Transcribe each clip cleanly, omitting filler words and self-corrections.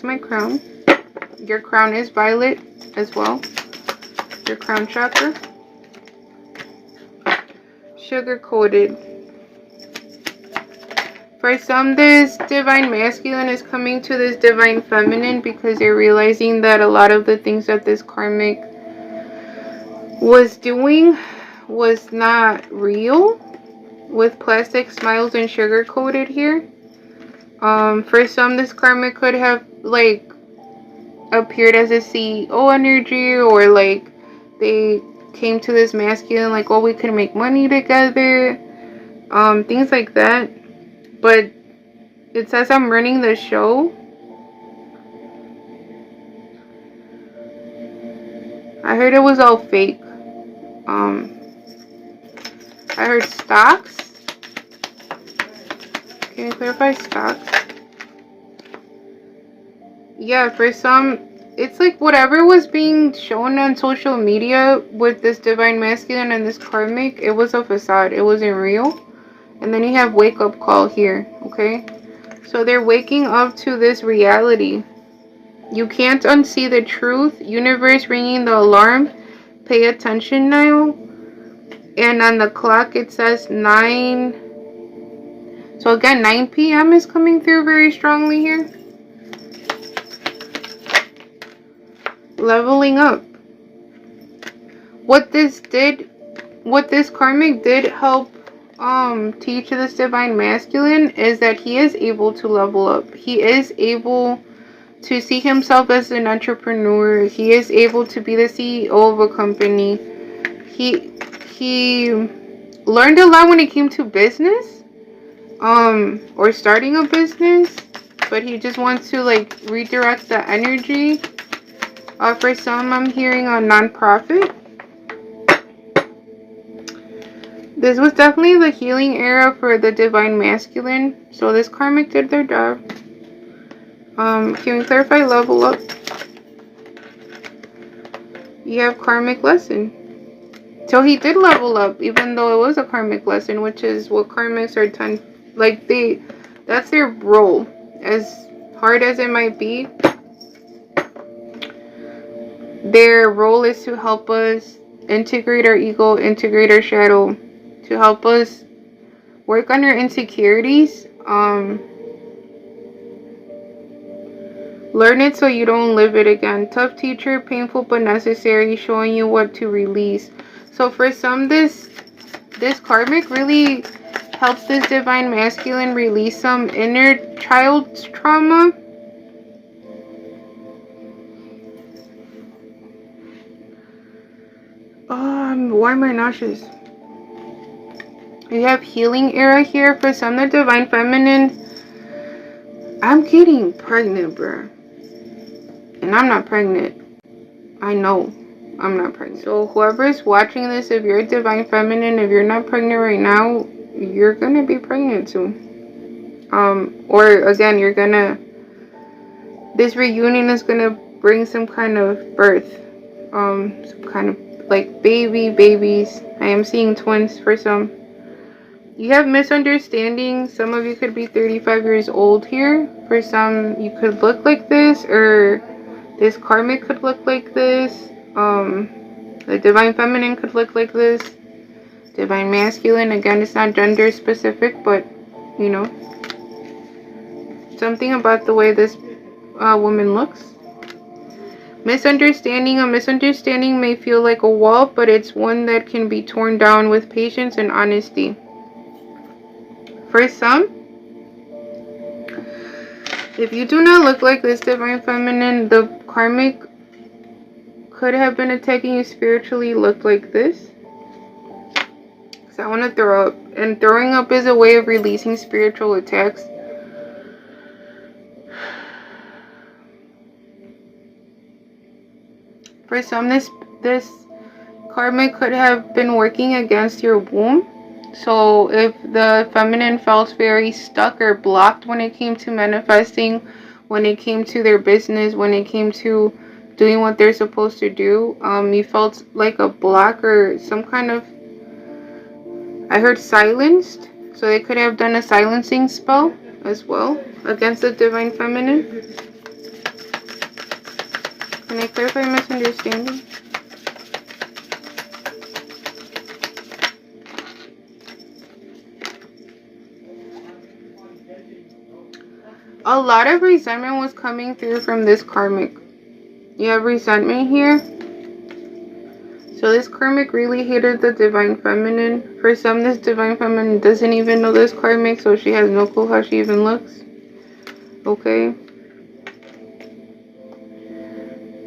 that's my crown. Your crown is violet as well. Your crown chakra. Sugar coated. For some, this divine masculine is coming to this divine feminine because they're realizing that a lot of the things that this karmic was doing was not real, with plastic smiles and sugar coated here. For some, this karmic could have like appeared as a CEO energy, or like they came to this masculine like, oh, we can make money together, things like that. But it says I'm running the show. I heard it was all fake. I heard stocks. Can you clarify stocks? Yeah, for some, it's like whatever was being shown on social media with this divine masculine and this karmic, it was a facade. It wasn't real. And then you have wake up call here, okay? So they're waking up to this reality. You can't unsee the truth. Universe ringing the alarm. Pay attention now. And on the clock it says 9. So again, 9 p.m. is coming through very strongly here. Leveling up. What this karmic did help teach this divine masculine is that he is able to level up. He is able to see himself as an entrepreneur. He is able to be the CEO of a company. He learned a lot when it came to business, or starting a business, but he just wants to like redirect the energy. For some, I'm hearing a non-profit. This was definitely the healing era for the divine masculine. So this karmic did their job. Can we clarify level up? You have karmic lesson. So he did level up, even though it was a karmic lesson, which is what karmics are like that's their role. As hard as it might be, their role is to help us integrate our ego, integrate our shadow, to help us work on our insecurities. Learn it so you don't live it again. Tough teacher, painful but necessary, showing you what to release. So for some, this karmic really helps this divine masculine release some inner child's trauma. Why am I nauseous? You have healing era here. For some, the divine feminine. I'm getting pregnant, bruh. And I'm not pregnant. I know I'm not pregnant. So whoever is watching this, if you're a divine feminine, if you're not pregnant right now, you're gonna be pregnant soon. Or again, this reunion is gonna bring some kind of birth. Some kind of like babies. I am seeing twins for some. You have misunderstandings. Some of you could be 35 years old here. For some, you could look like this, or this karmic could look like this. The divine feminine could look like this. Divine masculine, again, it's not gender specific, but you know, something about the way this woman looks. Misunderstanding. A misunderstanding may feel like a wall, but it's one that can be torn down with patience and honesty. For some, if you do not look like this divine feminine, the karmic could have been attacking you spiritually. Look like this. So I want to throw up. And throwing up is a way of releasing spiritual attacks. For some, this karmic could have been working against your womb. So if the feminine felt very stuck or blocked when it came to manifesting, when it came to their business, when it came to doing what they're supposed to do, you felt like a block or some kind of, I heard silenced. So they could have done a silencing spell as well against the divine feminine. Can I clarify misunderstanding? A lot of resentment was coming through from this karmic. You have resentment here. So this karmic really hated the divine feminine. For some, this divine feminine doesn't even know this karmic, so she has no clue how she even looks. Okay.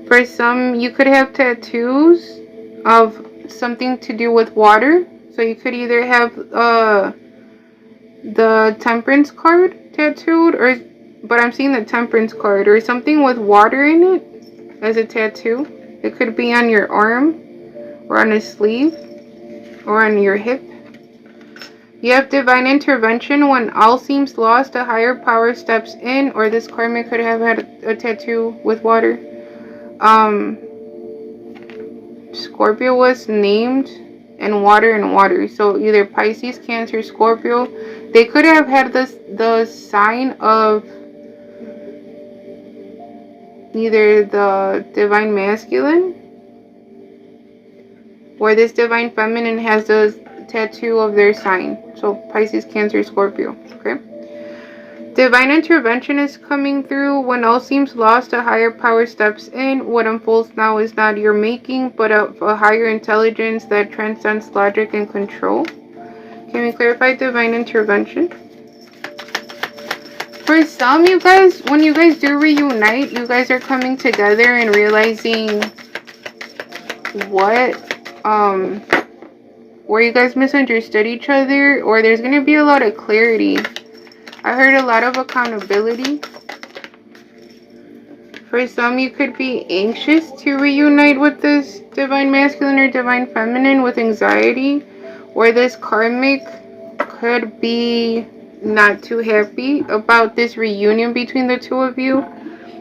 For some, you could have tattoos of something to do with water. So you could either have the temperance card tattooed, but I'm seeing the temperance card, or something with water in it as a tattoo. It could be on your arm, or on a sleeve, or on your hip. You have divine intervention. When all seems lost, a higher power steps in, or this karmic could have had a tattoo with water. Scorpio was named, and water. So either Pisces, Cancer, Scorpio. They could have had the sign of either the divine masculine, or this divine feminine has the tattoo of their sign. So Pisces, Cancer, Scorpio. Okay. Divine intervention is coming through. When all seems lost, a higher power steps in. What unfolds now is not your making, but of a higher intelligence that transcends logic and control. Can we clarify divine intervention? For some, you guys, when you guys do reunite, you guys are coming together and realizing where you guys misunderstood each other, or there's going to be a lot of clarity. I heard a lot of accountability. For some, you could be anxious to reunite with this divine masculine or divine feminine with anxiety, or this karmic could be not too happy about this reunion between the two of you.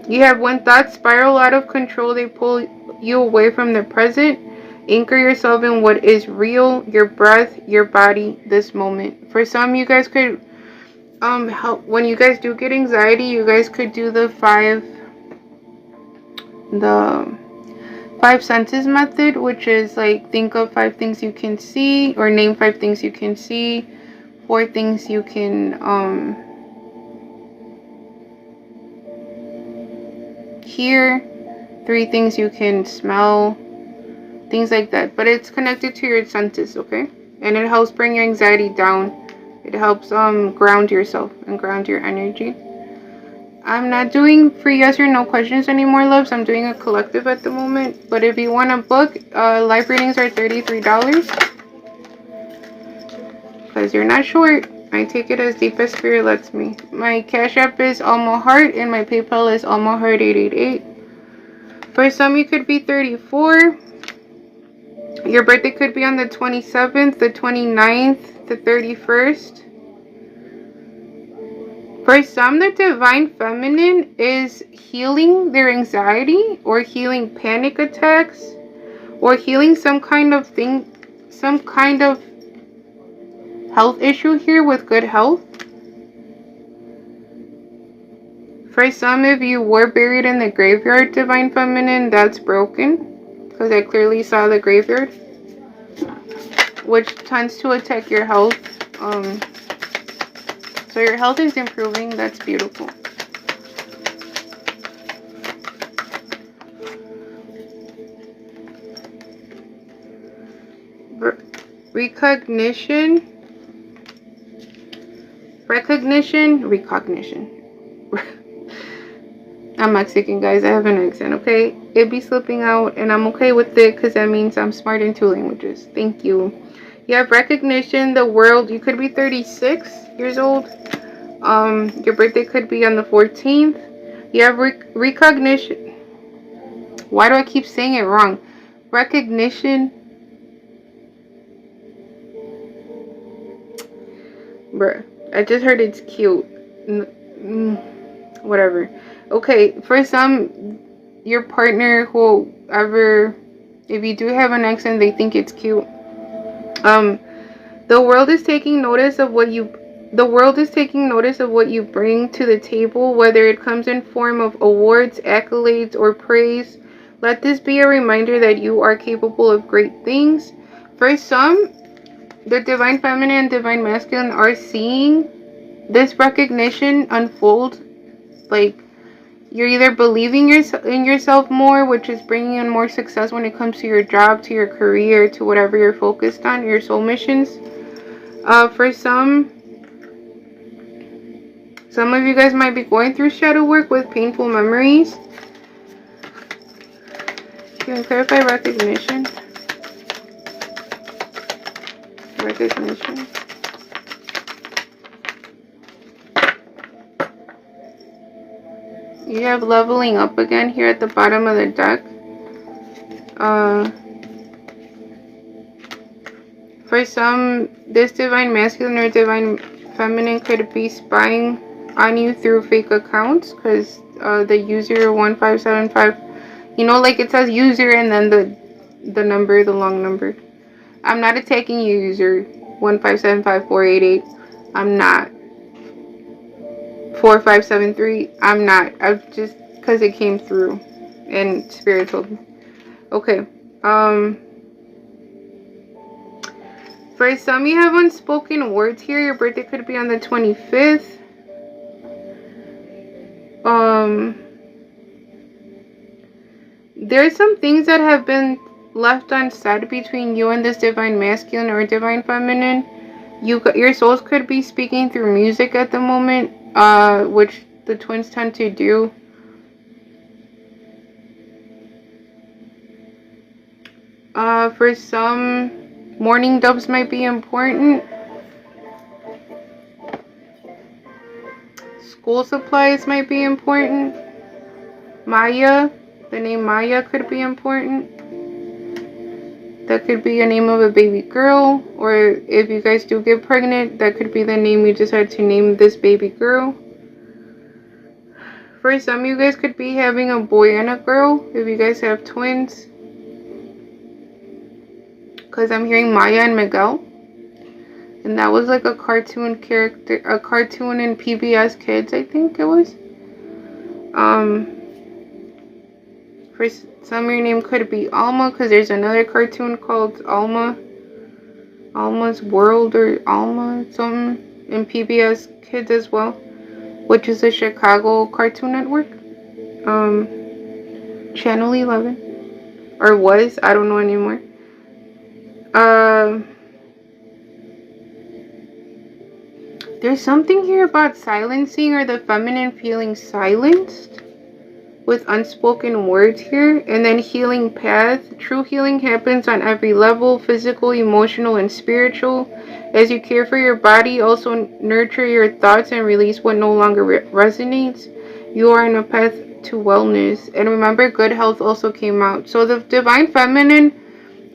You have when thoughts spiral out of control, they pull you away from the present. Anchor yourself in what is real, your breath, your body, this moment. For some, you guys could help when you guys do get anxiety. You guys could do the five senses method, which is like think of 5 things you can see, or name 5 things you can see, 4 things you can hear, 3 things you can smell, things like that. But it's connected to your senses, okay? And it helps bring your anxiety down. It helps ground yourself and ground your energy. I'm not doing free yes or no questions anymore, loves. I'm doing a collective at the moment. But if you want to book, live readings are $33. Because you're not short. I take it as deep as spirit lets me. My Cash App is Alma Heart, and my PayPal is AlmaHeart888. For some, you could be 34. Your birthday could be on the 27th, the 29th, the 31st. For some, the divine feminine is healing their anxiety, or healing panic attacks, or healing some kind of thing, some kind of health issue here with good health. For some, if you were buried in the graveyard, divine feminine, that's broken. Because I clearly saw the graveyard, which tends to attack your health. So your health is improving. That's beautiful. Recognition. I'm Mexican, guys. I have an accent, okay? It be slipping out, and I'm okay with it because that means I'm smart in 2 languages. Thank you. You have recognition. The world. You could be 36 years old. Your birthday could be on the 14th. You have recognition. Why do I keep saying it wrong? Recognition. Bruh. I just heard it's cute. Whatever. Okay, for some, your partner, whoever, if you do have an accent, they think it's cute. The world is taking notice of what you bring to the table, whether it comes in form of awards, accolades, or praise. Let this be a reminder that you are capable of great things. For some, the Divine Feminine and Divine Masculine are seeing this recognition unfold. Like, you're either believing in yourself more, which is bringing in more success when it comes to your job, to your career, to whatever you're focused on, your soul missions. For some of you guys might be going through shadow work with painful memories. Can you clarify recognition? Recognition. You have leveling up again here at the bottom of the deck. For some, this Divine Masculine or Divine Feminine could be spying on you through fake accounts, because the user 1575, you know, like it says user and then the number, the long number. I'm not attacking you, user 1575488. I'm not. 4573. I'm not. I've just, because it came through and spirit told me. Okay. For some, you have unspoken words here. Your birthday could be on the 25th. There's some things that have been left unsaid between you and this Divine Masculine or Divine Feminine. Your souls could be speaking through music at the moment, which the twins tend to do. For some, morning doves might be important. School supplies might be important. Maya, the name Maya could be important. That could be a name of a baby girl, or if you guys do get pregnant, that could be the name you decide to name this baby girl. For some, you guys could be having a boy and a girl, if you guys have twins. Because I'm hearing Maya and Miguel. And that was like a cartoon character, a cartoon in PBS Kids, I think it was. For some, your name could be Alma, because there's another cartoon called Alma's World, or Alma something, in PBS Kids as well, which is a Chicago Cartoon Network. Channel 11, or was, I don't know anymore. There's something here about silencing, or the feminine feeling silenced with unspoken words here. And then healing path. True healing happens on every level: physical, emotional, and spiritual. As you care for your body, also nurture your thoughts and release what no longer resonates. You are on a path to wellness. And remember, good health also came out. So the Divine Feminine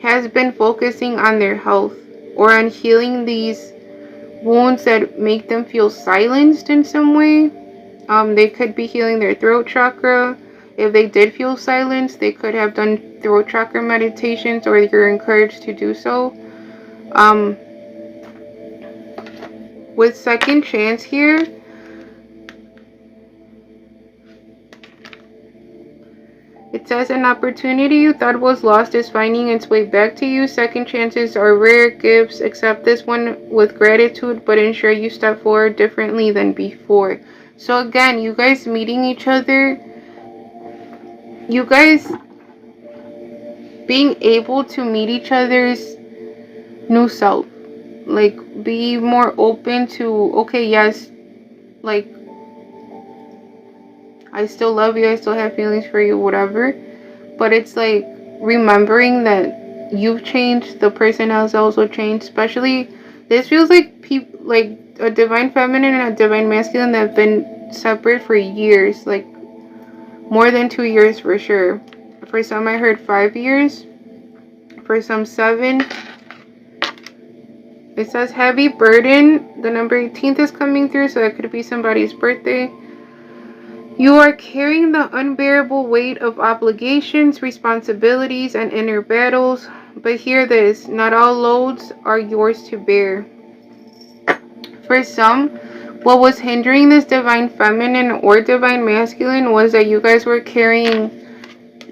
has been focusing on their health, or on healing these wounds that make them feel silenced in some way. They could be healing their throat chakra. If they did feel silenced, they could have done throat chakra meditations, or you're encouraged to do so. With second chance here, it says an opportunity you thought was lost is finding its way back to you. Second chances are rare gifts. Accept this one with gratitude, but ensure you step forward differently than before. So again, you guys meeting each other, you guys being able to meet each other's new self. Like, be more open to, okay, yes, like, I still love you, I still have feelings for you, whatever. But it's like remembering that you've changed, the person has also changed. Especially, this feels like people, like a Divine Feminine and a Divine Masculine that have been separate for years, like more than 2 years for sure. For some, I heard 5 years. For some, 7. It says heavy burden. The number 18th is coming through, so that could be somebody's birthday. You are carrying the unbearable weight of obligations, responsibilities, and inner battles. But hear this, not all loads are yours to bear. For some, what was hindering this Divine Feminine or Divine Masculine was that you guys were carrying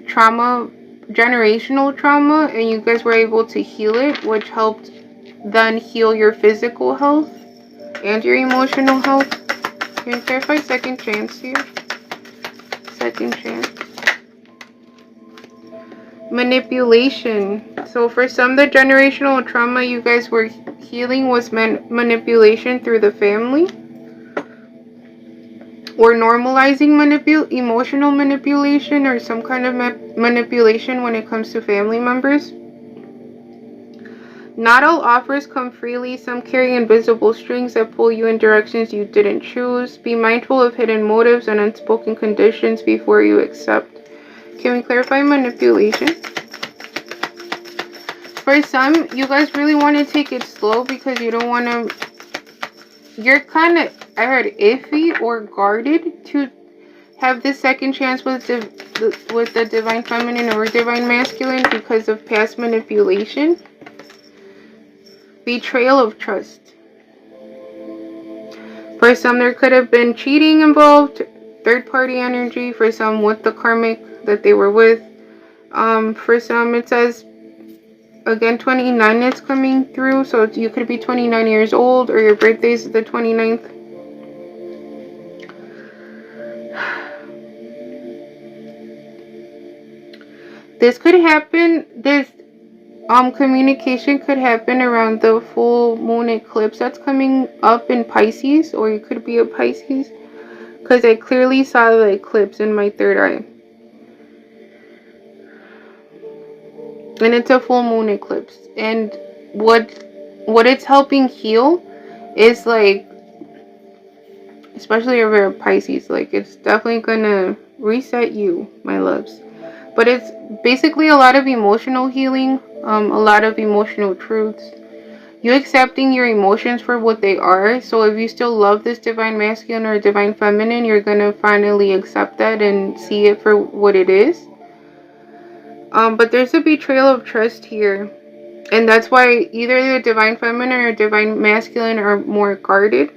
trauma, generational trauma, and you guys were able to heal it, which helped then heal your physical health and your emotional health. Can you clarify second chance here? Second chance. Manipulation. So for some, the generational trauma you guys were healing was manipulation through the family, or normalizing emotional manipulation, or some kind of manipulation when it comes to family members. Not all offers come freely. Some carry invisible strings that pull you in directions you didn't choose. Be mindful of hidden motives and unspoken conditions before you accept. Can we clarify manipulation? For some, you guys really want to take it slow because you don't want to... You're kind of, I heard, iffy or guarded to have this second chance with the divine feminine or divine masculine because of past manipulation. Betrayal of trust. For some, there could have been cheating involved, third-party energy. For some, with the karmic that they were with. For some, it says, again, 29 is coming through. So you could be 29 years old, or your birthday is the 29th. This could happen, communication could happen around the full moon eclipse that's coming up in Pisces, or you could be a Pisces, because I clearly saw the eclipse in my third eye. And it's a full moon eclipse. And what it's helping heal is, like, especially if you're a Pisces, like, it's definitely gonna reset you, my loves. But it's basically a lot of emotional healing, a lot of emotional truths. You accepting your emotions for what they are. So if you still love this divine masculine or divine feminine, you're going to finally accept that and see it for what it is. But there's a betrayal of trust here. And that's why either the divine feminine or divine masculine are more guarded.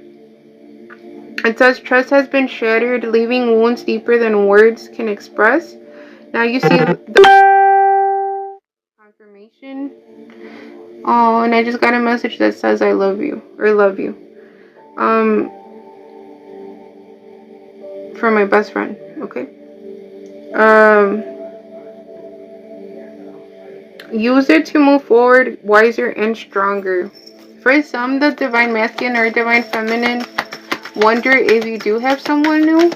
It says trust has been shattered, leaving wounds deeper than words can express. Now you see the confirmation. Oh, and I just got a message that says I love you, or love you. From my best friend, okay? Use it to move forward wiser and stronger. For some, the divine masculine or divine feminine, wonder if you do have someone new.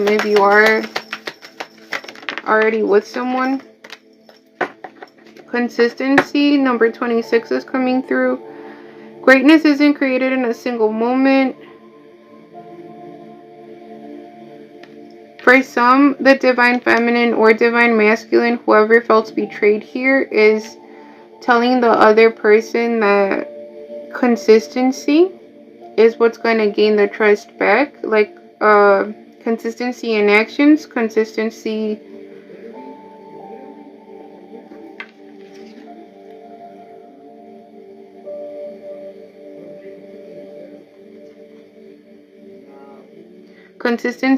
If you are already with someone. Consistency, number 26 is coming through. Greatness isn't created in a single moment. For some, the divine feminine or divine masculine, whoever felt betrayed here, is telling the other person that consistency is what's going to gain the trust back. Like, consistency in actions, consistency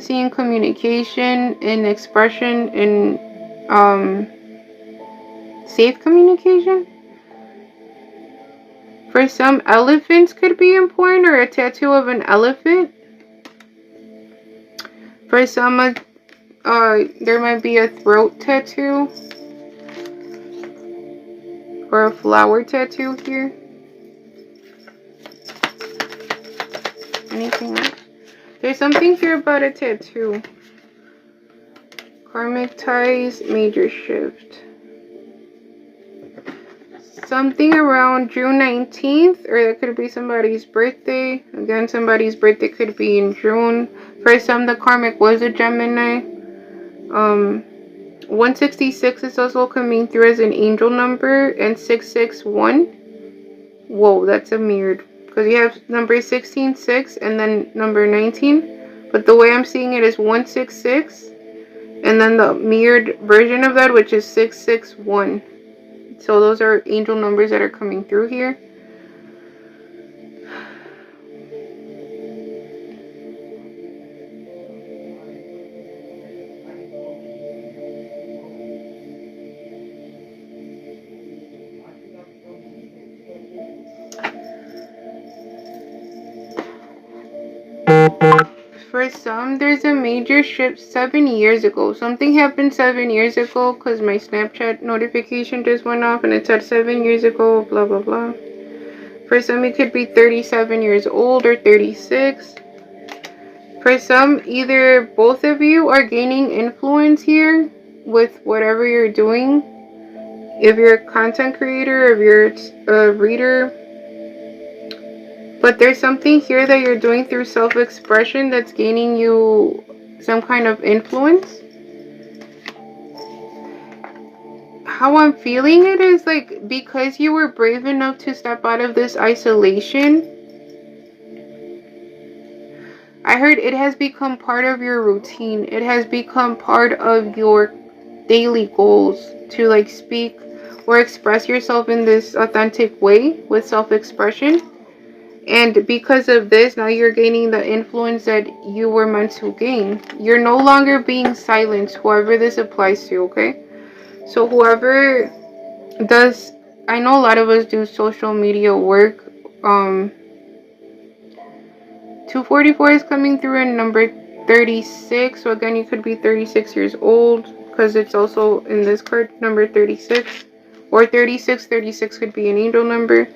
in communication, in expression, in safe communication. For some, elephants could be important, or a tattoo of an elephant. For some, there might be a throat tattoo or a flower tattoo here. Anything else? There's something here about a tattoo. Karmic ties, major shift. Something around June 19th, or that could be somebody's birthday. Again, somebody's birthday could be in June. For some, the karmic was a Gemini. 166 is also coming through as an angel number, and 661. Whoa, that's a mirrored. Because you have number 16, 6, and then number 19. But the way I'm seeing it is 166. And then the mirrored version of that, which is 661. So those are angel numbers that are coming through here. For some, there's a major shift 7 years ago. Something happened 7 years ago because my Snapchat notification just went off and it said 7 years ago, blah, blah, blah. For some, it could be 37 years old or 36. For some, either both of you are gaining influence here with whatever you're doing. If you're a content creator, if you're a reader. But there's something here that you're doing through self-expression that's gaining you some kind of influence. How I'm feeling it is like because you were brave enough to step out of this isolation, I heard it has become part of your routine. It has become part of your daily goals to like speak or express yourself in this authentic way with self-expression. And because of this, now you're gaining the influence that you were meant to gain. You're no longer being silenced, whoever this applies to, okay? So whoever does, I know a lot of us do social media work. 244 is coming through in number 36. So again, you could be 36 years old because it's also in this card, number 36. Or 36. 36 could be an angel number.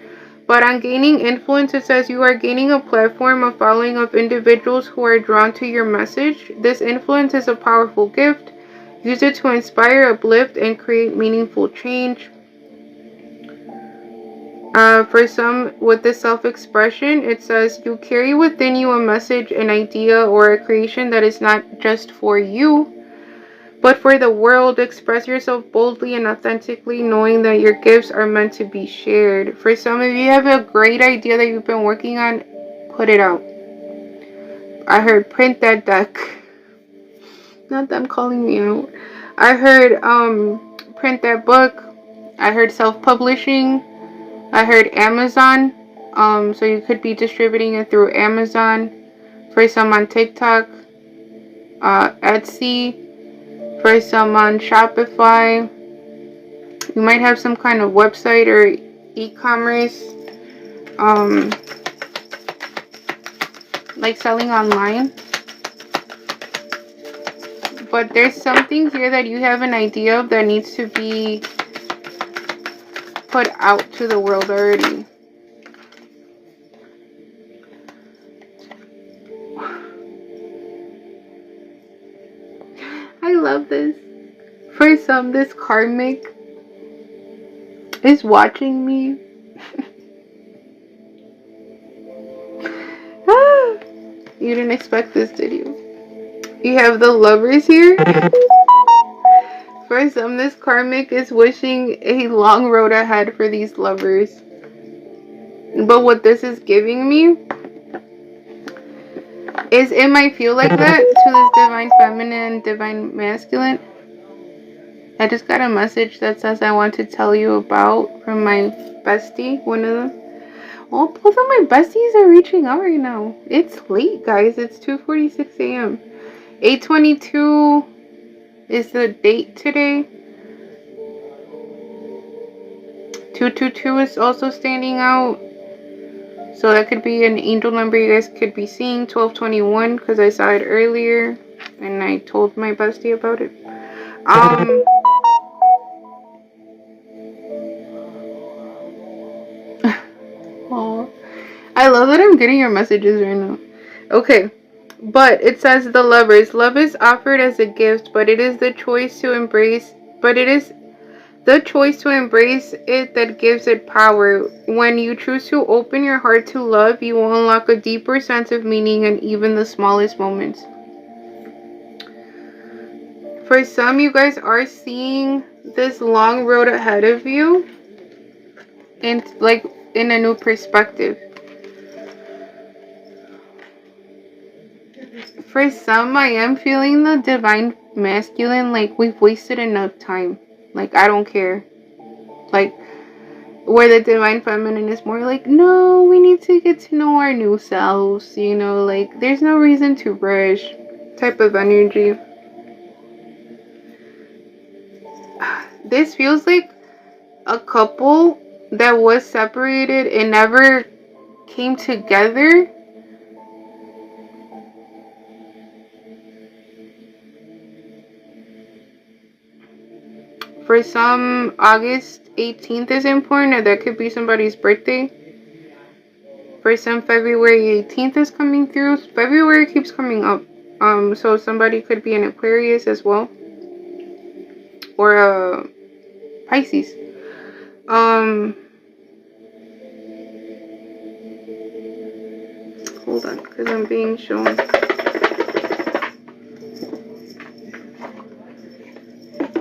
But on gaining influence, it says you are gaining a platform, a following of individuals who are drawn to your message. This influence is a powerful gift. Use it to inspire, uplift, and create meaningful change. For some, with this self-expression, it says you carry within you a message, an idea, or a creation that is not just for you, but for the world. Express yourself boldly and authentically, knowing that your gifts are meant to be shared. For some of you have a great idea that you've been working on, put it out. I heard print that deck. Not them calling me out. I heard print that book. I heard self-publishing. I heard Amazon. So you could be distributing it through Amazon. For some on TikTok, Etsy. For some on Shopify. You might have some kind of website or e-commerce, like selling online. But there's something here that you have an idea of that needs to be put out to the world already. I love this. For some, this karmic is watching me. You didn't expect this, did you? You have the Lovers here. For some, this karmic is wishing a long road ahead for these lovers. But what this is giving me is it might feel like that to this divine feminine, divine masculine. I just got a message that says I want to tell you about from my bestie, one of them. Oh, both of my besties are reaching out right now. It's late, guys. It's 2:46 a.m. 8:22 is the date today. 222 is also standing out. So that could be an angel number you guys could be seeing. 1221 because I saw it earlier and I told my bestie about it. Oh, I love that I'm getting your messages right now. Okay. But it says the Lovers. Love is offered as a gift, but it is the choice to embrace. But it is the choice to embrace it that gives it power. When you choose to open your heart to love, you will unlock a deeper sense of meaning in even the smallest moments. For some, you guys are seeing this long road ahead of you, and like in a new perspective. For some, I am feeling the divine masculine, like we've wasted enough time. Like, I don't care. Like, where the divine feminine is more like, no, we need to get to know our new selves. You know, like, there's no reason to rush type of energy. This feels like a couple that was separated and never came together. For some, August 18th is important, or that could be somebody's birthday. For some, February 18th is coming through. February keeps coming up. So somebody could be an Aquarius as well. Or a Pisces. Hold on, because I'm being shown.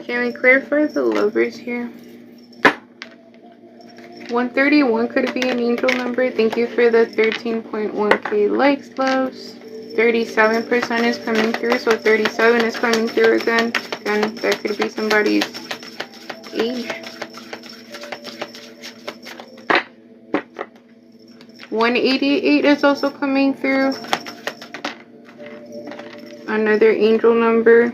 Can we clarify the lovers here? 131 could be an angel number. Thank you for the 13.1k likes, loves. 37% is coming through, so 37 is coming through again. Again, that could be somebody's age. 188 is also coming through. Another angel number.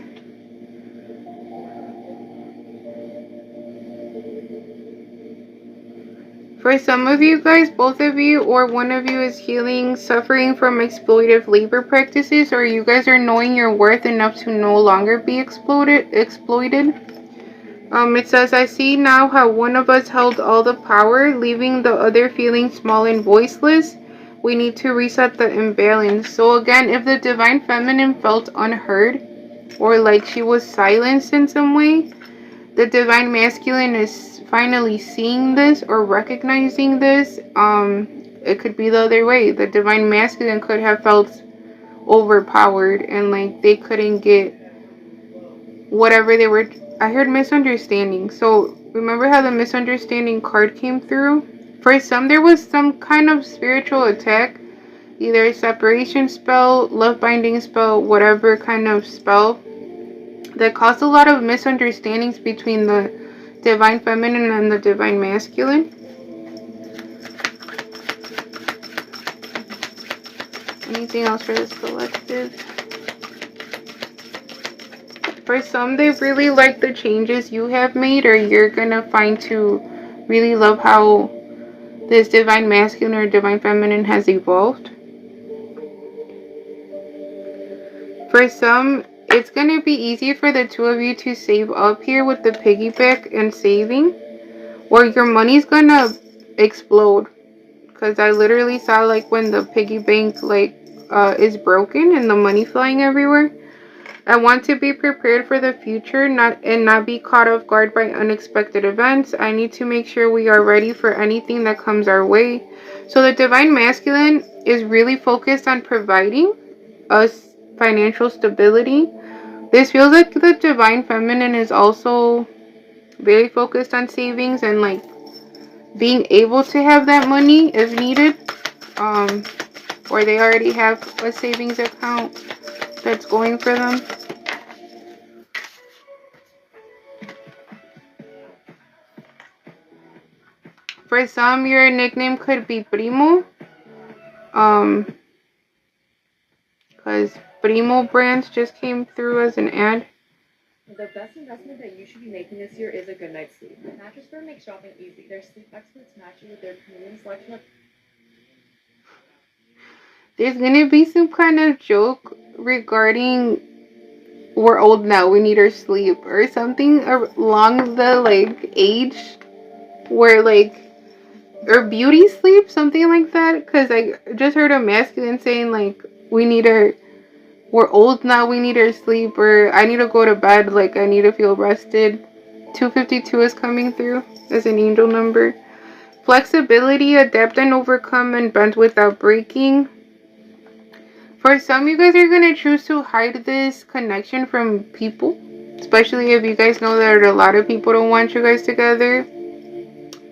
For some of you guys, both of you or one of you is healing, suffering from exploitative labor practices, or you guys are knowing your worth enough to no longer be exploited. It says, I see now how one of us held all the power, leaving the other feeling small and voiceless. We need to reset the imbalance. So again, if the divine feminine felt unheard, or like she was silenced in some way, the divine masculine is finally seeing this or recognizing this. It could be the other way. The divine masculine could have felt overpowered and like they couldn't get whatever they were. I heard misunderstanding. So remember how the misunderstanding card came through? For some, there was some kind of spiritual attack, either a separation spell, love binding spell, whatever kind of spell, that caused a lot of misunderstandings between the divine feminine and the divine masculine. Anything else for this collective? For some, they really like the changes you have made, or you're gonna find to really love how this divine masculine or divine feminine has evolved. For some, it's going to be easy for the two of you to save up here with the piggyback and saving, or your money's going to explode. Because I literally saw like when the piggy bank like is broken and the money flying everywhere. I want to be prepared for the future, not be caught off guard by unexpected events. I need to make sure we are ready for anything that comes our way. So the divine masculine is really focused on providing us financial stability. This feels like the divine feminine is also very focused on savings and like being able to have that money if needed. Or they already have a savings account that's going for them. For some, your nickname could be Primo. Because Primo brands just came through as an ad. The best investment that you should be making this year is a good night's sleep. Mattress Firm makes shopping easy. Their sleep experts match you with their premium selection of... There's gonna be some kind of joke regarding we're old now, we need our sleep, or something along the like age where like, or beauty sleep, something like that. Because I just heard a masculine saying like we're old now, we need our sleep, or I need to go to bed, like I need to feel rested. 252 is coming through as an angel number. Flexibility, adapt and overcome, and bend without breaking. For some, you guys are going to choose to hide this connection from people. Especially if you guys know that a lot of people don't want you guys together.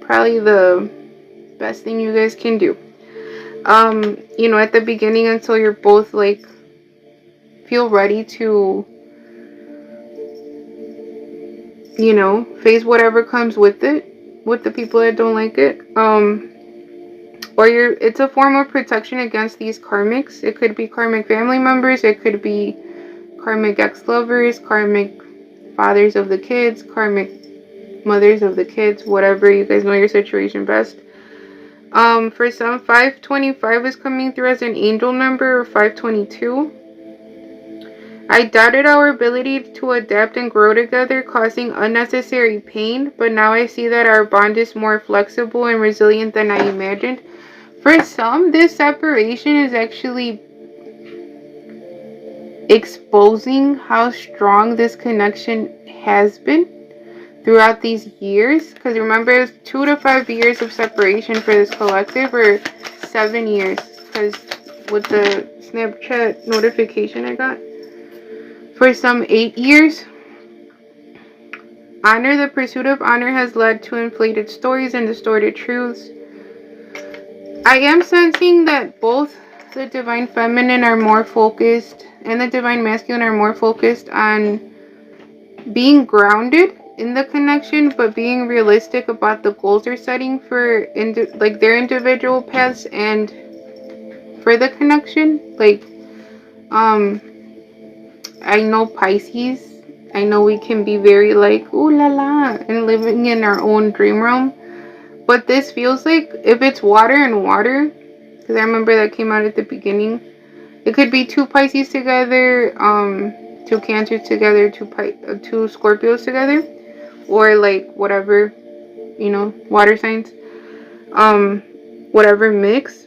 Probably the best thing you guys can do. You know, at the beginning, until you're both like feel ready to, you know, face whatever comes with it, with the people that don't like it. Or it's a form of protection against these karmics. It could be karmic family members, it could be karmic ex-lovers, karmic fathers of the kids, karmic mothers of the kids, whatever. You guys know your situation best. For some, 525 is coming through as an angel number, or 522. I doubted our ability to adapt and grow together, causing unnecessary pain, but now I see that our bond is more flexible and resilient than I imagined. For some, this separation is actually exposing how strong this connection has been throughout these years. Because remember, it's 2 to 5 years of separation for this collective, or 7 years. Because with the Snapchat notification I got. For some, 8 years. Honor, the pursuit of honor has led to inflated stories and distorted truths. I am sensing that both the divine feminine are more focused and the divine masculine are more focused on being grounded in the connection, but being realistic about the goals they're setting for like their individual paths and for the connection. Like, I know Pisces. I know we can be very like ooh la la and living in our own dream realm. But this feels like if it's water and water, because I remember that came out at the beginning. It could be 2 Pisces together, 2 Cancers together, 2 Scorpios together, or like whatever, water signs, whatever mix.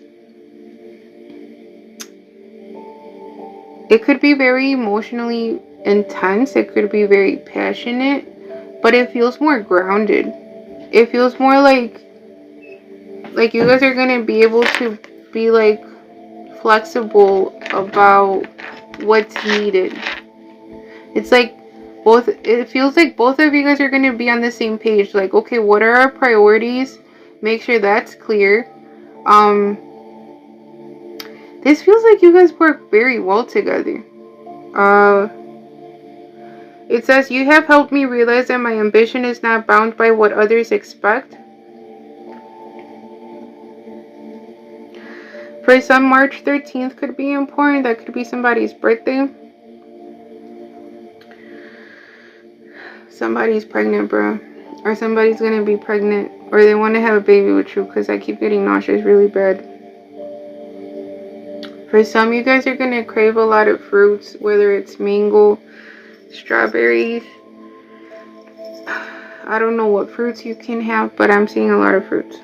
It could be very emotionally intense. It could be very passionate, but it feels more grounded. It feels more like you guys are gonna be able to be like flexible about what's needed. It's like it feels like both of you guys are going to be on the same page. Like, okay, what are our priorities? Make sure that's clear. This feels like you guys work very well together. It says, you have helped me realize that my ambition is not bound by what others expect. For some, March 13th could be important. That could be somebody's birthday. Somebody's pregnant, bro. Or somebody's going to be pregnant. Or they want to have a baby with you, because I keep getting nauseous really bad. For some, you guys are going to crave a lot of fruits. Whether it's mango, strawberries. I don't know what fruits you can have, but I'm seeing a lot of fruits.